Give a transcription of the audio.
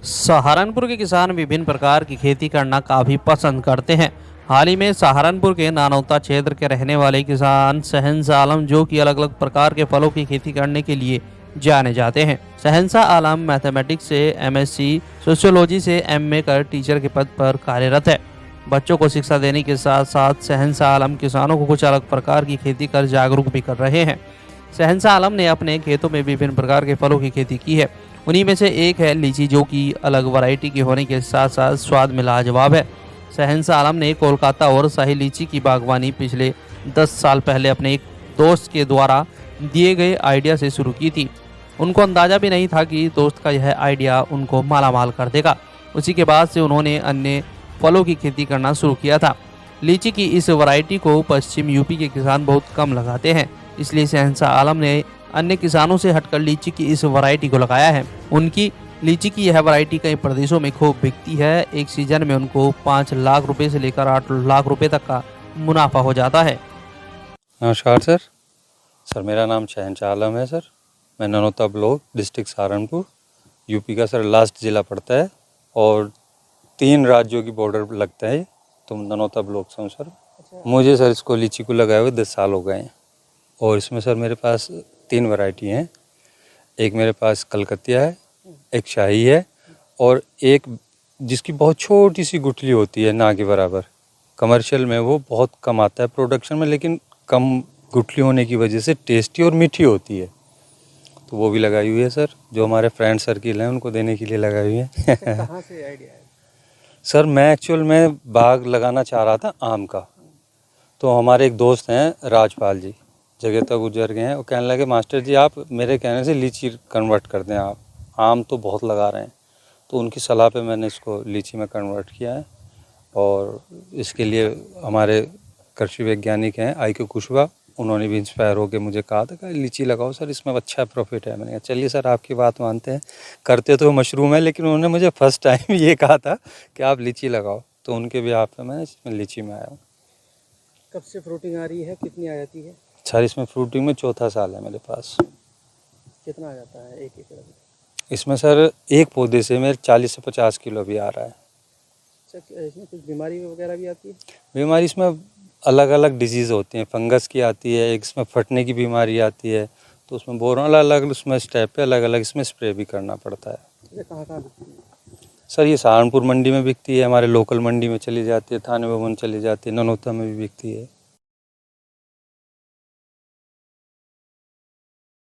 सहारनपुर के किसान विभिन्न प्रकार की खेती करना काफ़ी पसंद करते हैं। हाल ही में सहारनपुर के नानौता क्षेत्र के रहने वाले किसान शहंशाह आलम जो कि अलग अलग प्रकार के फलों की खेती करने के लिए जाने जाते हैं। शहंशाह आलम मैथमेटिक्स से एमएससी, सोशियोलॉजी से एमए कर टीचर के पद पर कार्यरत है। बच्चों को शिक्षा देने के साथ साथ शहंशाह आलम किसानों को कुछ अलग प्रकार की खेती कर जागरूक भी कर रहे हैं। शहंशाह आलम ने अपने खेतों में विभिन्न प्रकार के फलों की खेती की है। उन्हीं में से एक है लीची, जो कि अलग वैरायटी की होने के साथ साथ स्वाद में लाजवाब है। शहंशाह आलम ने कोलकाता और शाही लीची की बागवानी पिछले 10 साल पहले अपने एक दोस्त के द्वारा दिए गए आइडिया से शुरू की थी। उनको अंदाजा भी नहीं था कि दोस्त का यह आइडिया उनको मालामाल कर देगा। उसी के बाद से उन्होंने अन्य फलों की खेती करना शुरू किया था। लीची की इस वैरायटी को पश्चिम यूपी के किसान बहुत कम लगाते हैं, इसलिए शहंशाह आलम ने अन्य किसानों से हटकर लीची की इस वैरायटी को लगाया है। उनकी लीची की यह वैरायटी कई प्रदेशों में खूब बिकती है। एक सीजन में उनको 5 लाख रुपए से लेकर 8 लाख रुपए तक का मुनाफा हो जाता है। नमस्कार सर मेरा नाम शहंशाह आलम है सर। मैं ननौता ब्लॉक डिस्ट्रिक्ट सहारनपुर यूपी का सर लास्ट ज़िला पड़ता है और 3 राज्यों की बॉर्डर लगता है। तो ननौता ब्लॉक से हूँ सर। मुझे सर इसको लीची को लगाए हुए 10 साल हो गए हैं और इसमें सर मेरे पास 3 वैरायटी हैं। एक मेरे पास कलकतिया है, एक शाही है और एक जिसकी बहुत छोटी सी गुठली होती है, ना के बराबर। कमर्शियल में वो बहुत कम आता है प्रोडक्शन में, लेकिन कम गुठली होने की वजह से टेस्टी और मीठी होती है। तो वो भी लगाई हुई है सर। जो हमारे फ्रेंड सर्किल हैं उनको देने के लिए लगाई हुई है। कहाँ से आइडिया है? सर मैं एक्चुअल में बाग लगाना चाह रहा था आम का। तो हमारे एक दोस्त हैं राजपाल जी, जगह तक गुजर गए हैं। वो कहने लगे मास्टर जी आप मेरे कहने से लीची कन्वर्ट कर दें, आप आम तो बहुत लगा रहे हैं। तो उनकी सलाह पे मैंने इसको लीची में कन्वर्ट किया है। और इसके लिए हमारे कृषि वैज्ञानिक हैं IQ कुशवाहा, उन्होंने भी इंस्पायर होकर मुझे कहा था कि लीची लगाओ सर, इसमें अच्छा प्रॉफिट है। मैंने कहा चलिए सर आपकी बात मानते हैं। करते तो मशरूम है, लेकिन उन्होंने मुझे फर्स्ट टाइम ये कहा था कि आप लीची लगाओ। तो उनके भी आप मैं इसमें लीची में आया हूँ। कब से फ्रूटिंग आ रही है, कितनी आ जाती है? सर इसमें फ्रूटिंग में 4था साल है मेरे पास। कितना आ जाता है एक एकड़ में? इसमें सर एक पौधे से मेरे 40 से 50 किलो भी आ रहा है। अच्छा, इसमें कुछ बीमारी वगैरह भी आती है? बीमारी इसमें अलग अलग डिजीज़ होती हैं। फंगस की आती है, एक इसमें फटने की बीमारी आती है। तो उसमें बोरों अलग अलग उसमें स्टेप पे अलग अलग इसमें स्प्रे भी करना पड़ता है। ये कहाँ कहाँ बिकती है? सर ये सहारनपुर मंडी में बिकती है, हमारे लोकल मंडी में चली जाती है, थाने भवन चली जाती है, ननौता में भी बिकती है।